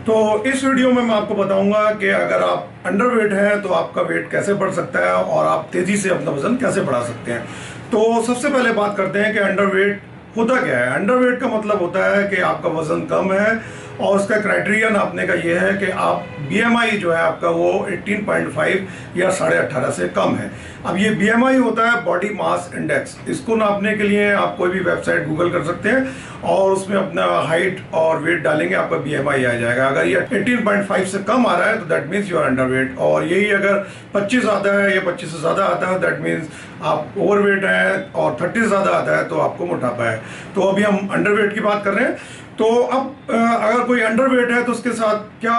तो इस वीडियो में मैं आपको बताऊंगा कि अगर आप अंडरवेट हैं तो आपका वेट कैसे बढ़ सकता है और आप तेजी से अपना वजन कैसे बढ़ा सकते हैं। तो सबसे पहले बात करते हैं कि अंडरवेट होता क्या है। अंडरवेट का मतलब होता है कि आपका वजन कम है और उसका क्राइटेरिया नापने का ये है कि आप बीएमआई जो है आपका वो 18.5 या 18.5 से कम है। अब ये बीएमआई होता है बॉडी मास इंडेक्स। इसको नापने के लिए आप कोई भी वेबसाइट गूगल कर सकते हैं और उसमें अपना हाइट और वेट डालेंगे, आपका बीएमआई आ जाएगा। अगर ये 18.5 से कम आ रहा है तो that means you are underweight, और यही अगर 25 आता है या 25 से ज़्यादा आता है दैट मीन्स आप ओवरवेट हैं, और 30 से ज़्यादा आता है तो आपको मोटापा है। तो अभी हम अंडरवेट की बात कर रहे हैं। तो अब अगर कोई अंडरवेट है तो उसके साथ क्या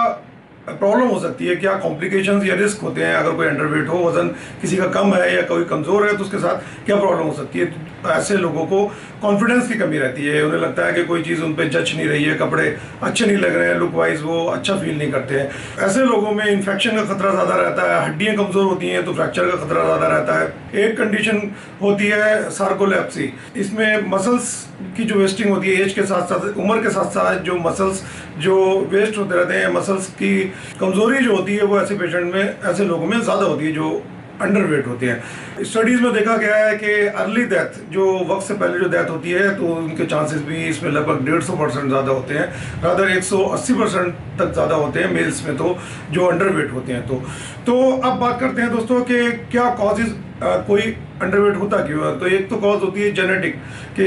प्रॉब्लम हो सकती है, क्या कॉम्प्लिकेशंस या रिस्क होते हैं। अगर कोई अंडरवेट हो, वजन किसी का कम है या कोई कमज़ोर है तो उसके साथ क्या प्रॉब्लम हो सकती है। तो ऐसे लोगों को कॉन्फिडेंस की कमी रहती है, उन्हें लगता है कि कोई चीज़ उन पर जच नहीं रही है, कपड़े अच्छे नहीं लग रहे हैं, लुक वाइज वो अच्छा फील नहीं करते हैं। ऐसे लोगों में इन्फेक्शन का खतरा ज़्यादा रहता है, हड्डियाँ कमज़ोर होती हैं तो फ्रैक्चर का खतरा ज़्यादा रहता है। एक कंडीशन होती है सार्कोलेप्सी। इसमें मसल्स की जो वेस्टिंग होती है एज के साथ साथ, उम्र के साथ साथ जो मसल्स जो वेस्ट होते रहते हैं, मसल्स की कमज़ोरी जो होती है वो ऐसे पेशेंट में, ऐसे लोगों में ज़्यादा होती है जो अंडरवेट होते हैं। स्टडीज़ में देखा गया है कि अर्ली डेथ, जो वक्त से पहले जो डेथ होती है, तो उनके चांसेस भी इसमें लगभग 150% ज़्यादा होते हैं, रादर 180% तक ज़्यादा होते हैं मेल्स में तो जो अंडरवेट होते हैं। तो अब बात करते हैं दोस्तों कि क्या कॉजेज़ कोई अंडरवेट होता क्यों है। तो एक तो कॉज होती है जेनेटिक, कि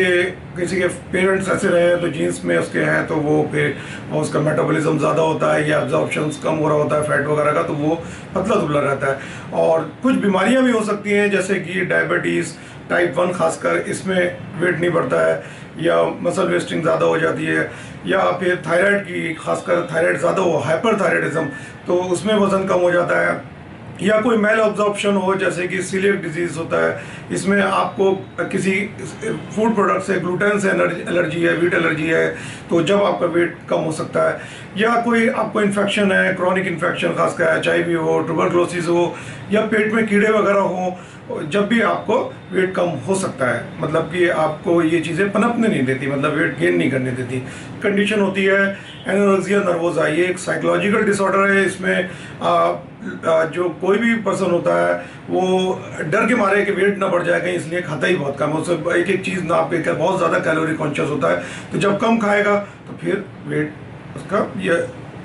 किसी के पेरेंट्स ऐसे रहे हैं तो जीन्स में उसके हैं तो वो फिर उसका मेटाबॉलिज्म ज़्यादा होता है या एब्जॉर्प्शन कम हो रहा होता है फैट वगैरह का, तो वो पतला दुबला रहता है। और कुछ बीमारियां भी हो सकती हैं जैसे कि डायबिटीज़ टाइप 1 खासकर, इसमें वेट नहीं बढ़ता है, या मसल वेस्टिंग ज़्यादा हो जाती है, या फिर थायराइड की, खासकर थायराइड ज़्यादा हो, हाइपरथायराइडिज्म, तो उसमें वज़न कम हो जाता है। या कोई मेल ऑब्जॉर्प्शन हो जैसे कि सीलिएक डिजीज़ होता है, इसमें आपको किसी फूड प्रोडक्ट से, ग्लूटेन से एलर्जी है, वीट एलर्जी है, तो जब आपका वेट कम हो सकता है। या कोई आपको इन्फेक्शन है, क्रॉनिक इन्फेक्शन, खासकर HIV हो, ट्यूबरक्लोसिस हो, या पेट में कीड़े वगैरह हो, जब भी आपको वेट कम हो सकता है। मतलब कि आपको ये चीज़ें पनपने नहीं देती, मतलब वेट गेन नहीं करने देती। कंडीशन होती है एनोरेक्सिया नर्वोसा, ये एक साइकोलॉजिकल डिसऑर्डर है। इसमें जो कोई भी पर्सन होता है वो डर के मारे कि वेट ना बढ़ जाएगा, इसलिए खाता ही बहुत कम है, उससे एक एक चीज़ नाप के बहुत ज़्यादा कैलोरी कॉन्शियस होता है। तो जब कम खाएगा तो फिर वेट उसका ये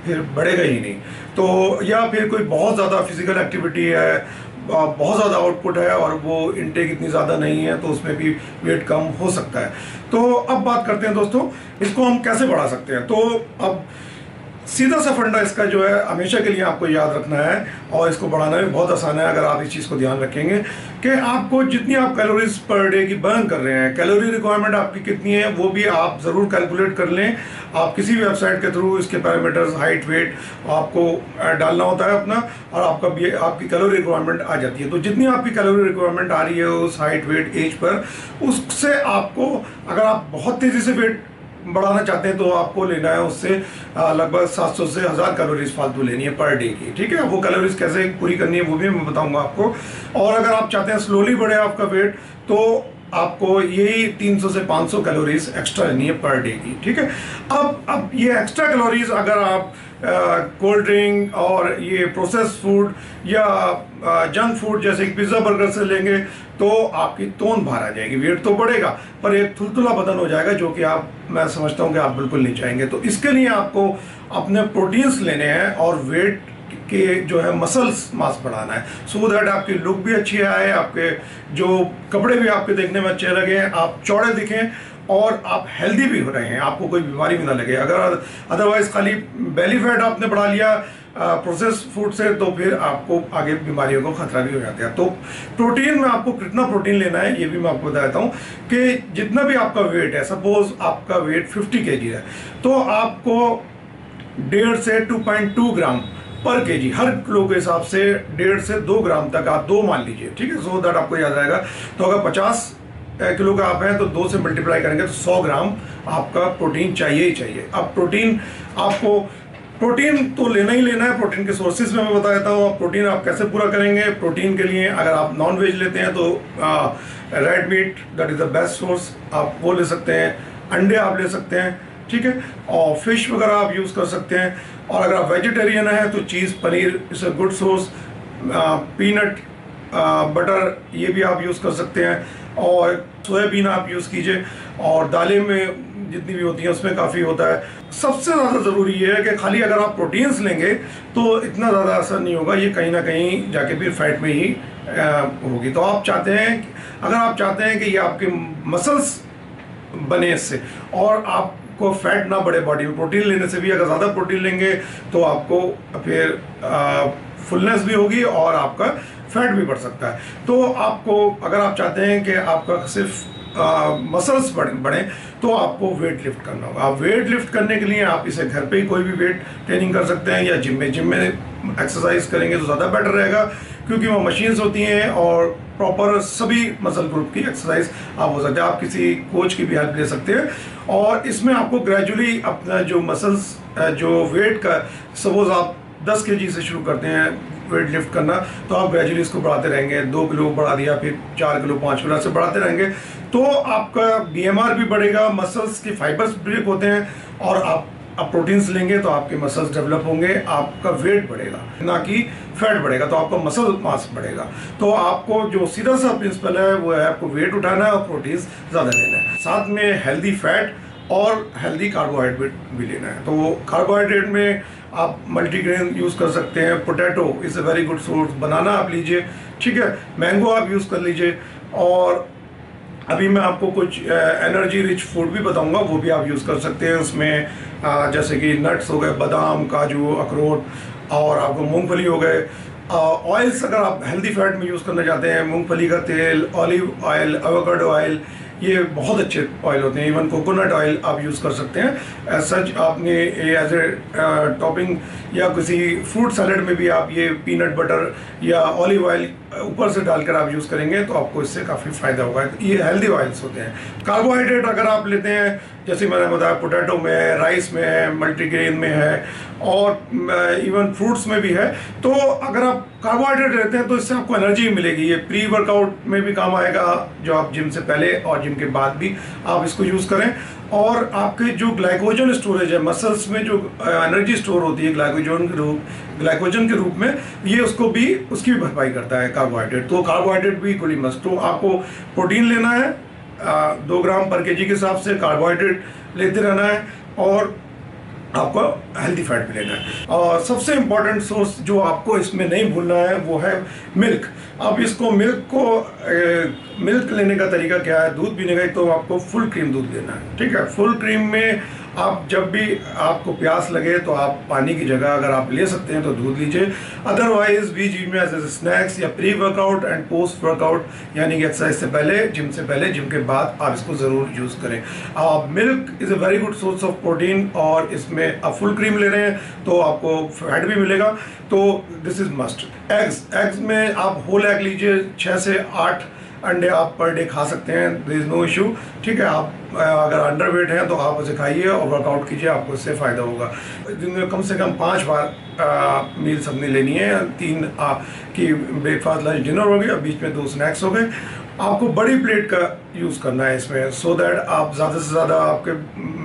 फिर बढ़ेगा ही नहीं। तो या फिर कोई बहुत ज़्यादा फिजिकल एक्टिविटी है, बहुत ज़्यादा आउटपुट है और वो इनटेक इतनी ज़्यादा नहीं है, तो उसमें भी वेट कम हो सकता है। तो अब बात करते हैं दोस्तों, इसको हम कैसे बढ़ा सकते हैं। तो अब सीधा सा फंडा इसका जो है हमेशा के लिए आपको याद रखना है, और इसको बढ़ाना भी बहुत आसान है अगर आप इस चीज़ को ध्यान रखेंगे कि आपको जितनी आप कैलोरीज पर डे की बर्न कर रहे हैं, कैलोरी रिक्वायरमेंट आपकी कितनी है वो भी आप ज़रूर कैलकुलेट कर लें। आप किसी भी वेबसाइट के थ्रू इसके पैरामीटर्स, हाइट, वेट आपको डालना होता है अपना, और आपकी कैलोरी रिक्वायरमेंट आ जाती है। तो जितनी आपकी कैलोरी रिक्वायरमेंट आ रही है उस हाइट, वेट, एज पर, उससे आपको, अगर आप बहुत तेज़ी से वेट बढ़ाना चाहते हैं तो आपको लेना है उससे लगभग 700 से 1000 कैलोरीज फालतू लेनी है पर डे की। ठीक है, वो कैलोरीज कैसे पूरी करनी है वो भी मैं बताऊंगा आपको। और अगर आप चाहते हैं स्लोली बढ़े आपका वेट तो आपको यही 300 से 500 कैलोरीज एक्स्ट्रा लेनी है पर डे की। ठीक है, अब ये एक्स्ट्रा कैलोरीज अगर आप कोल्ड ड्रिंक और ये प्रोसेस फूड या जंक फूड जैसे पिज़्ज़ा बर्गर से लेंगे तो आपकी तोंद बाहर आ जाएगी, वेट तो बढ़ेगा पर एक थुलथुला बदन हो जाएगा, जो कि मैं समझता हूँ कि आप बिल्कुल नहीं चाहेंगे। तो इसके लिए आपको अपने प्रोटीन्स लेने हैं और वेट के जो है मसल्स मास बढ़ाना है, सो दैट आपकी लुक भी अच्छी आए, आपके जो कपड़े भी आपके देखने में अच्छे लगे, आप चौड़े दिखें और आप हेल्दी भी हो रहे हैं, आपको कोई बीमारी भी ना लगे। अगर अदरवाइज खाली बेली फैट आपने बढ़ा लिया प्रोसेस फूड से तो फिर आपको आगे बीमारियों को खतरा भी हो जाता है। तो प्रोटीन में आपको कितना प्रोटीन लेना है ये भी मैं आपको बताता हूँ कि जितना भी आपका वेट है, सपोज आपका वेट 50 kg है तो आपको 1.5 से 2.2 ग्राम पर केजी हर किलो के हिसाब से 1.5 से 2 ग्राम तक आप 2 मान लीजिए। ठीक है, सो दैट आपको याद आएगा। तो अगर 50 किलो का आप हैं तो 2 से मल्टीप्लाई करेंगे तो 100 ग्राम आपका प्रोटीन चाहिए ही चाहिए। अब प्रोटीन आपको प्रोटीन तो लेना ही लेना है। प्रोटीन के सोर्सेज में मैं बता देता हूँ। प्रोटीन आप कैसे पूरा करेंगे। प्रोटीन के लिए अगर आप नॉन वेज लेते हैं तो red meat that is the best source, आप वो ले सकते हैं। अंडे आप ले सकते हैं, ठीक है, और फिश वगैरह आप यूज़ कर सकते हैं। और अगर आप वेजिटेरियन हैं तो cheese, paneer is a good source. Peanut butter ये भी आप यूज़ कर सकते हैं, और सोयाबीन आप यूज़ कीजिए, और दालें में जितनी भी होती हैं उसमें काफ़ी होता है। सबसे ज़्यादा ज़रूरी ये है कि खाली अगर आप प्रोटीन्स लेंगे तो इतना ज़्यादा असर नहीं होगा, ये कहीं ना कहीं जाके फिर फैट में ही होगी। तो आप चाहते हैं, अगर आप चाहते हैं कि ये आपके मसल्स बने इससे और आपको फैट ना बढ़े बॉडी में, प्रोटीन लेने से भी अगर ज़्यादा प्रोटीन लेंगे तो आपको फिर फुलनेस भी होगी और आपका फैट भी बढ़ सकता है। तो आपको, अगर आप चाहते हैं कि आपका सिर्फ मसल्स बढ़े तो आपको वेट लिफ्ट करना होगा। आप वेट लिफ्ट करने के लिए आप इसे घर पे ही कोई भी वेट ट्रेनिंग कर सकते हैं, या जिम में एक्सरसाइज करेंगे तो ज़्यादा बेटर रहेगा, क्योंकि वो मशीन्स होती हैं और प्रॉपर सभी मसल ग्रुप की एक्सरसाइज आप हो सकते हैं। आप किसी कोच की भी हेल्प ले सकते हैं, और इसमें आपको ग्रेजुअली अपना जो मसल्स जो वेट का, सपोज आप 10 kg से शुरू करते हैं वेट लिफ्ट करना, तो आप ग्रेजुअली इसको बढ़ाते रहेंगे, 2 किलो बढ़ा दिया, फिर 4 किलो 5 किलो से बढ़ाते रहेंगे, तो आपका BMR भी बढ़ेगा, मसल्स के फाइबर्स ब्रेक होते हैं, और आप प्रोटीन्स लेंगे तो आपके मसल्स डेवलप होंगे, आपका वेट बढ़ेगा ना कि फैट बढ़ेगा, तो आपका मसल मास बढ़ेगा। तो आपको जो सीधा सा प्रिंसिपल है वो है आपको वेट उठाना है और प्रोटीन्स ज़्यादा लेना है, साथ में हेल्दी फैट और हेल्दी कार्बोहाइड्रेट भी लेना है। तो कार्बोहाइड्रेट में आप मल्टीग्रेन यूज़ कर सकते हैं, potato is a very good source, banana आप लीजिए, ठीक है, मैंगो आप यूज़ कर लीजिए, और अभी मैं आपको कुछ एनर्जी रिच फूड भी बताऊंगा, वो भी आप यूज़ कर सकते हैं। उसमें जैसे कि नट्स हो गए, बादाम, काजू, अखरोट, और आपको मूंगफली हो गए। ऑयल्स अगर आप हेल्दी फैट में यूज़ करना चाहते हैं, मूंगफली का तेल, ऑलिव ऑयल, एवोकाडो ऑयल, ये बहुत अच्छे ऑयल होते हैं। इवन कोकोनट ऑयल आप यूज़ कर सकते हैं। एज सच आपने एज ए टॉपिंग या किसी फ्रूट सैलेड में भी आप ये पीनट बटर या ऑलिव ऑयल ऊपर से डालकर आप यूज़ करेंगे तो आपको इससे काफ़ी फ़ायदा होगा। ये हेल्दी ऑयल्स होते हैं। कार्बोहाइड्रेट अगर आप लेते हैं, जैसे मैंने बताया, पोटैटो में है, राइस में है, मल्टीग्रेन में है, और इवन फ्रूट्स में भी है। तो अगर आप कार्बोहाइड्रेट लेते हैं तो इससे आपको एनर्जी मिलेगी। ये प्री वर्कआउट में भी काम आएगा, जो आप जिम से पहले और जिम के बाद भी आप इसको यूज़ करें। और आपके जो ग्लाइकोजन स्टोरेज है, मसल्स में जो एनर्जी स्टोर होती है ग्लाइकोजन के रूप में, ये उसकी भी भरपाई करता है कार्बोहाइड्रेट। तो कार्बोहाइड्रेट भी इक्वली मस्ट। तो आपको प्रोटीन लेना है 2 ग्राम पर केजी के हिसाब से, कार्बोहाइड्रेट लेते रहना है, और आपको हेल्दी फैट भी लेना है। और सबसे इम्पोर्टेंट सोर्स जो आपको इसमें नहीं भूलना है वो है मिल्क। अब इसको मिल्क लेने का तरीका क्या है, दूध पीने का, तो आपको फुल क्रीम दूध लेना है, ठीक है। फुल क्रीम में आप जब भी आपको प्यास लगे तो आप पानी की जगह अगर आप ले सकते हैं तो दूध लीजिए। अदरवाइज बीच में एज स्नैक्स या pre workout and post workout, यानी कि एक्सरसाइज से पहले, जिम के बाद आप इसको ज़रूर यूज़ करें। Milk is a very good source of protein, और इसमें आप फुल क्रीम ले रहे हैं तो आपको फैट भी मिलेगा, तो दिस इज़ मस्ट। एग्स में आप होल एग लीजिए, 6 से 8 अंडे आप पर डे खा सकते हैं, देयर इज़ नो इशू, ठीक है। आप अगर अंडर वेट हैं तो आप उसे खाइए और वर्कआउट कीजिए, आपको इससे फ़ायदा होगा। दिन में कम से कम 5 बार मील सबने लेनी है, 3 की ब्रेकफास्ट, लंच, डिनर हो गया, बीच में 2 स्नैक्स हो गए। आपको बड़ी प्लेट का यूज़ करना है इसमें, सो दैट आप ज़्यादा से ज़्यादा, आपके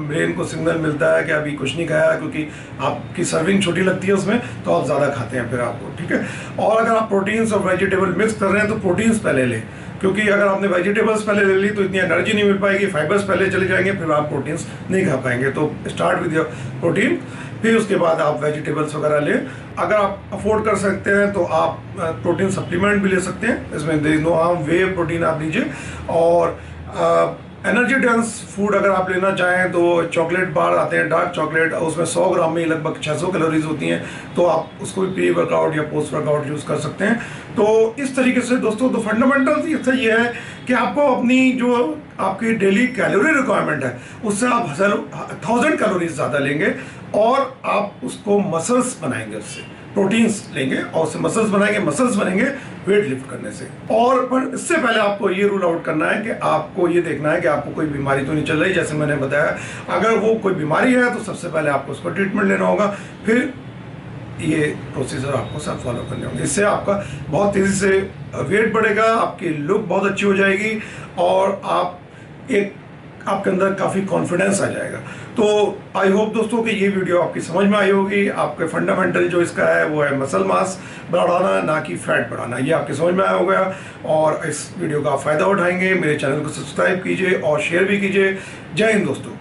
ब्रेन को सिग्नल मिलता है कि अभी कुछ नहीं खाया, क्योंकि आपकी सर्विंग छोटी लगती है उसमें, तो आप ज़्यादा खाते हैं फिर आपको, ठीक है। और अगर आप प्रोटीन्स और वेजिटेबल मिक्स कर रहे हैं तो प्रोटीन्स पहले लें, क्योंकि अगर आपने वेजिटेबल्स पहले ले ली तो इतनी एनर्जी नहीं मिल पाएगी, फाइबर्स पहले चले जाएंगे, फिर आप प्रोटीन्स नहीं खा पाएंगे। तो स्टार्ट विद योर प्रोटीन, फिर उसके बाद आप वेजिटेबल्स वगैरह लें। अगर आप अफोर्ड कर सकते हैं तो आप प्रोटीन सप्लीमेंट भी ले सकते हैं, इसमें there is no harm, whey protein आप लीजिए। और एनर्जी डेंस फूड अगर आप लेना चाहें तो चॉकलेट बार आते हैं, डार्क चॉकलेट, उसमें 100 ग्राम में लगभग 600 कैलोरीज होती हैं, तो आप उसको भी प्री वर्कआउट या पोस्ट वर्कआउट यूज़ कर सकते हैं। तो इस तरीके से दोस्तों, तो फंडामेंटल ये है कि आपको अपनी जो आपकी डेली कैलोरी रिक्वायरमेंट है उससे आप 1000 कैलोरीज ज़्यादा लेंगे, और आप उसको मसल्स बनाएंगे, उससे प्रोटीन्स लेंगे और उससे मसल्स बनेंगे वेट लिफ्ट करने से। और पर इससे पहले आपको ये रूल आउट करना है कि आपको ये देखना है कि आपको कोई बीमारी तो नहीं चल रही। जैसे मैंने बताया, अगर वो कोई बीमारी है तो सबसे पहले आपको उसको ट्रीटमेंट लेना होगा, फिर ये प्रोसीजर आपको सब फॉलो करने होंगे। इससे आपका बहुत तेज़ी से वेट बढ़ेगा, आपकी लुक बहुत अच्छी हो जाएगी, और आपके अंदर काफ़ी कॉन्फिडेंस आ जाएगा। तो आई होप दोस्तों कि ये वीडियो आपकी समझ में आई होगी। आपके फंडामेंटल जो इसका है वो है मसल मास बढ़ाना, ना कि फैट बढ़ाना। ये आपके समझ में आया होगा और इस वीडियो का आप फ़ायदा उठाएंगे। मेरे चैनल को सब्सक्राइब कीजिए और शेयर भी कीजिए। जय हिंद दोस्तों।